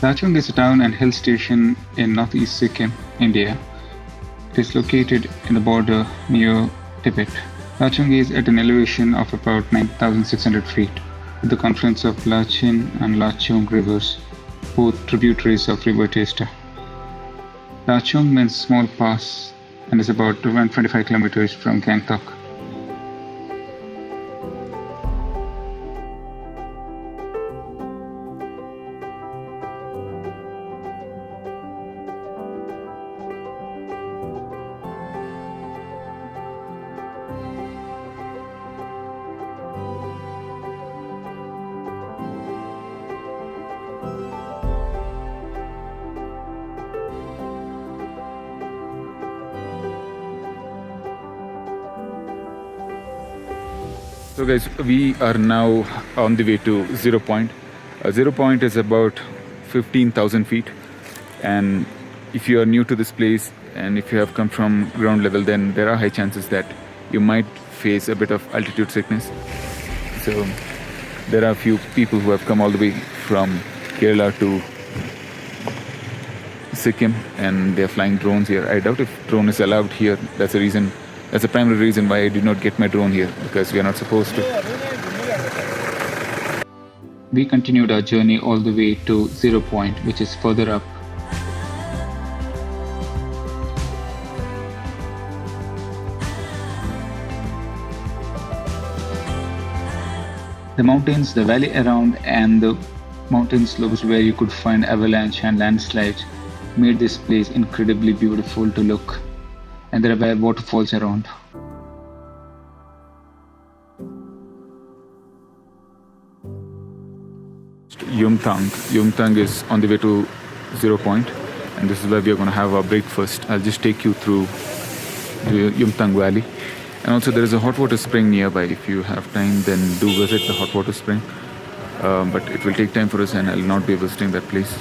Lachung is a town and hill station in northeast Sikkim, India. It is located in the border near Tibet. Lachung is at an elevation of about 9,600 feet, with the confluence of Lachin and Lachung rivers, both tributaries of River Testa. Lachung means small pass and is about 225 kilometers from Gangtok. So guys, we are now on the way to Zero Point. Zero Point is about 15,000 feet, and if you are new to this place and if you have come from ground level, then there are high chances that you might face a bit of altitude sickness. So there are a few people who have come all the way from Kerala to Sikkim and they are flying drones here. I doubt if drone is allowed here. That's the primary reason why I did not get my drone here, because we are not supposed to. We continued our journey all the way to Zero Point, which is further up. The mountains, the valley around, and the mountain slopes where you could find avalanche and landslides made this place incredibly beautiful to look. And there were waterfalls around. Yumthang is on the way to Zero Point, and this is where we are going to have our breakfast. I'll just take you through the Yumthang Valley. And also there is a hot water spring nearby. If you have time, then do visit the hot water spring. But it will take time for us and I'll not be visiting that place.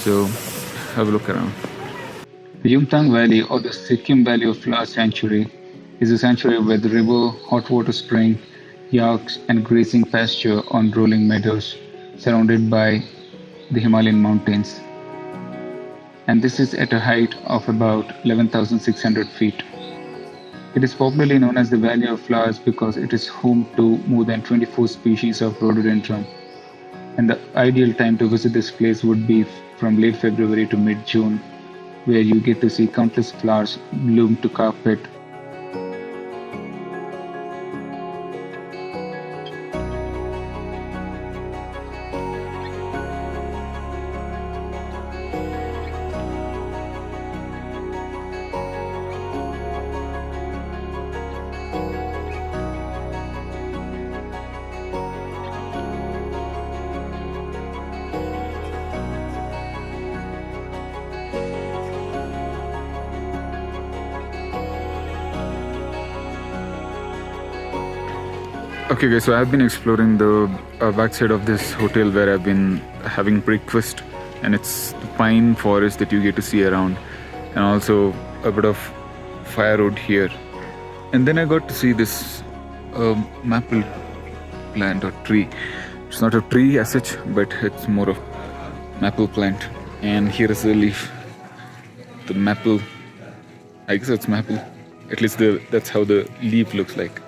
So have a look around. The Yumthang Valley, or the Sikkim Valley of Flowers Sanctuary, is a sanctuary where the river, hot water spring, yaks, and grazing pasture on rolling meadows surrounded by the Himalayan mountains. And this is at a height of about 11,600 feet. It is popularly known as the Valley of Flowers because it is home to more than 24 species of rhododendron. And the ideal time to visit this place would be from late February to mid-June, where you get to see countless flowers bloom to carpet. Okay guys, so I've been exploring the backside of this hotel where I've been having breakfast, and it's the pine forest that you get to see around, and also a bit of firewood here. And then I got to see this maple plant or tree. It's not a tree as such, but it's more of maple plant. And here is the leaf. The maple, I guess it's maple. At least that's how the leaf looks like.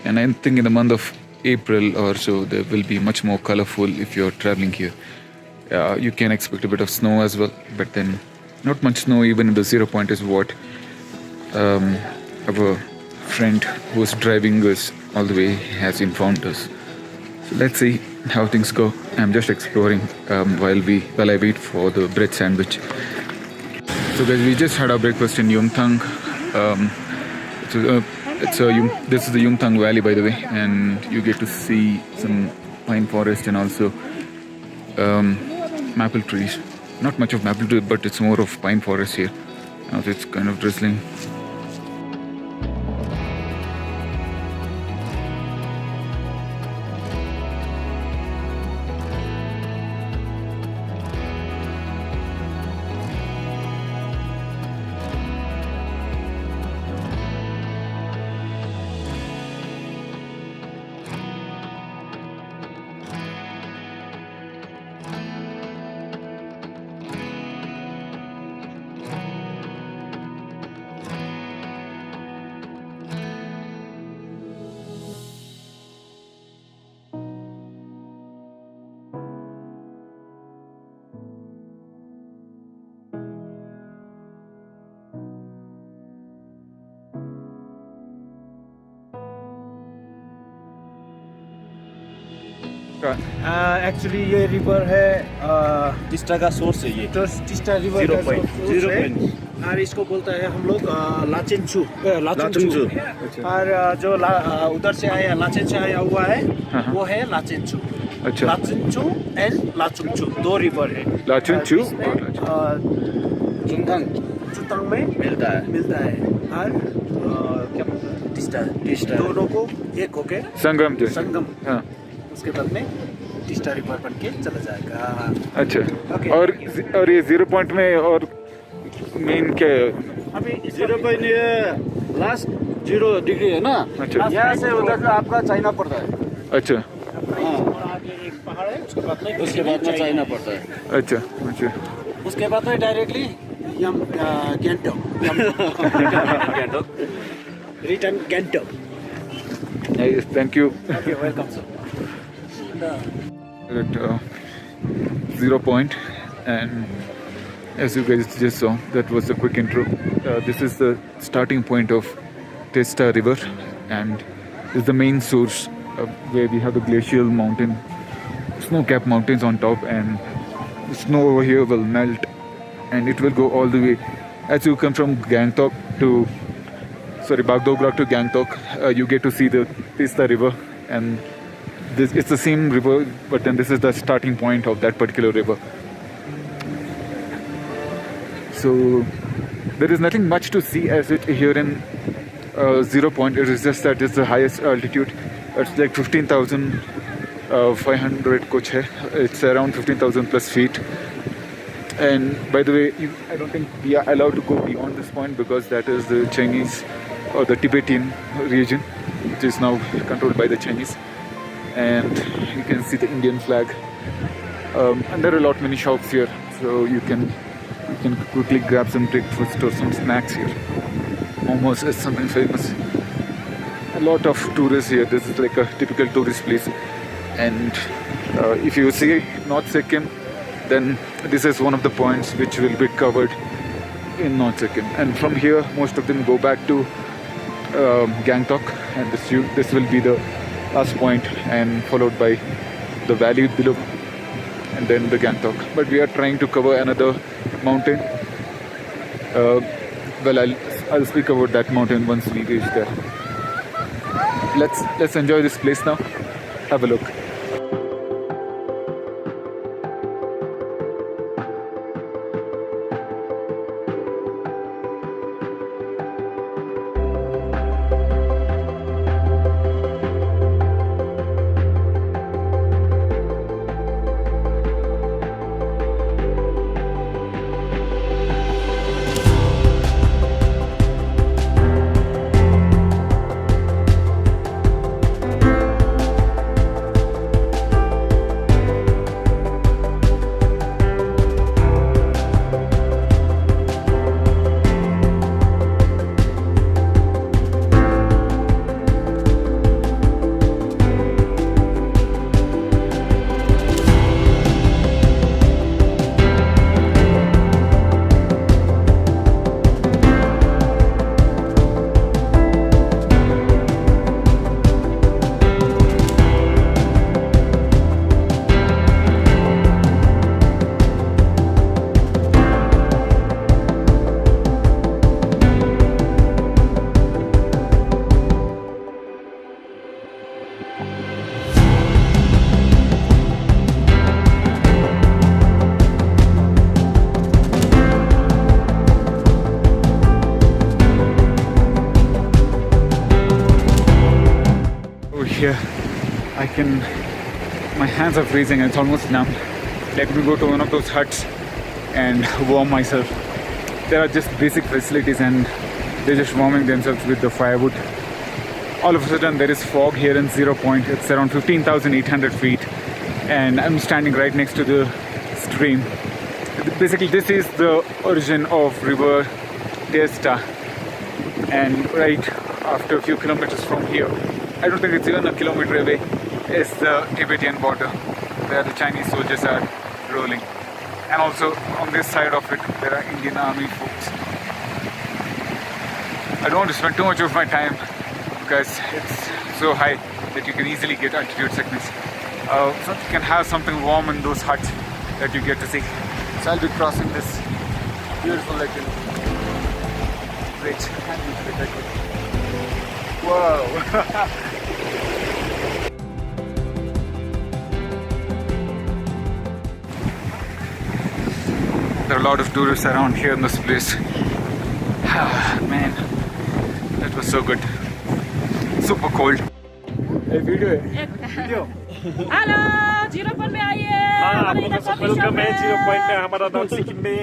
And I think in the month of April or so, there will be much more colorful if you're traveling here. You can expect a bit of snow as well, but then not much snow even in the Zero Point is what our friend who's driving us all the way has informed us. So let's see how things go. I'm just exploring while I wait for the bread sandwich. So guys, we just had our breakfast in Yumthang. This is the Yumthang Valley, by the way, and you get to see some pine forest and also maple trees. Not much of maple tree, but it's more of pine forest here. Now it's kind of drizzling. Actually ये river है टिस्टा का source है ये। Teesta river Zero का point. source Zero है। point. और इसको बोलता है हम लोग लाचेंचू लाचेंचू। और जो उधर से आया लाचेन से आया हुआ है वो है लाचेंचू। अच्छा। लाचेंचू एंड लाचुंचू 2 रिवर है। लाचुंचू और इसमें, और लाचुंचू। चुंगथांग चुतंग में मिलता है। और क्या बोलते हैं टिस्टा दोनों को एक होके संगम जैसे। संगम हाँ उसके बाद में टिस्टा रिवर बन के चला जाएगा। अच्छा। Okay. और ये 0 पॉइंट में और मेन क्या है? अभी 0 पॉइंट लास्ट 0 डिग्री है ना। अच्छा। यहाँ से उधर का आपका चाइना पड़ता है। अच्छा आगे एक पहाड़ है उसके बाद में चाइना पड़ता है। अच्छा अच्छा। उसके बाद में directly Gangtok return Gangtok. Thank you. Okay welcome sir. At 0 point, and as you guys just saw, that was a quick intro. This is the starting point of Testa River, and is the main source where we have the glacial mountain, snow-capped mountains on top, and the snow over here will melt, and it will go all the way. As you come from Bagdogra to Gangtok, you get to see the Testa River, and it's the same river, but then this is the starting point of that particular river. So there is nothing much to see as it here in 0 point. It is just that it's the highest altitude. It's like 15,500 kuch hai. It's around 15,000 plus feet. And by the way, I don't think we are allowed to go beyond this point because that is the Chinese or the Tibetan region, which is now controlled by the Chinese. And you can see the Indian flag, and there are a lot many shops here, so you can quickly grab some breakfast or some snacks here. Momos is something famous. A lot of tourists here. This is like a typical tourist place, and if you see North Sikkim, then this is one of the points which will be covered in North Sikkim. And from here, most of them go back to Gangtok, and this will be the last point, and followed by the valley below, and then the Gangtok. But we are trying to cover another mountain. Well, I'll speak about that mountain once we reach there. Let's enjoy this place now. Have a look. Here, my hands are freezing and it's almost numb. Let me go to one of those huts and warm myself. There are just basic facilities and they're just warming themselves with the firewood. All of a sudden there is fog here in 0 point. It's around 15,800 feet and I'm standing right next to the stream. Basically this is the origin of river Testa, and right after a few kilometers from here, I don't think it's even a kilometer away, is the Tibetan border where the Chinese soldiers are rolling. And also on this side of it, there are Indian Army folks. I don't want to spend too much of my time because it's so high that you can easily get altitude sickness. so you can have something warm in those huts that you get to see. So I'll be crossing this beautiful little bridge. Whoa! There are a lot of tourists around here in this place. Man, that was so good. Super cold. Hey, video. Hello 0 point में आइए हाँ हमारे आपको इधर तो coffee welcome shop है 0 point में है हमारा नॉर्थ सिक्किम में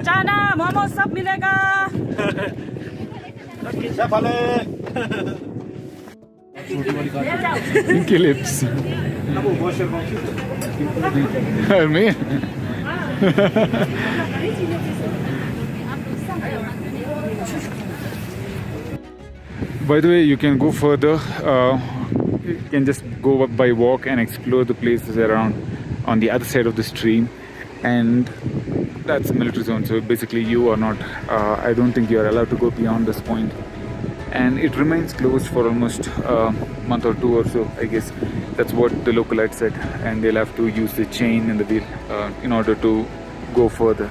चाना मोमो सब मिलेगा Pinky lips. Me? By the way, you can go further. You can just go up by walk and explore the places around on the other side of the stream, and that's military zone. So basically, you are not. I don't think you are allowed to go beyond this point, and it remains closed for almost a month or two or so. I guess that's what the localites said, and they'll have to use the chain and the wheel in order to go further.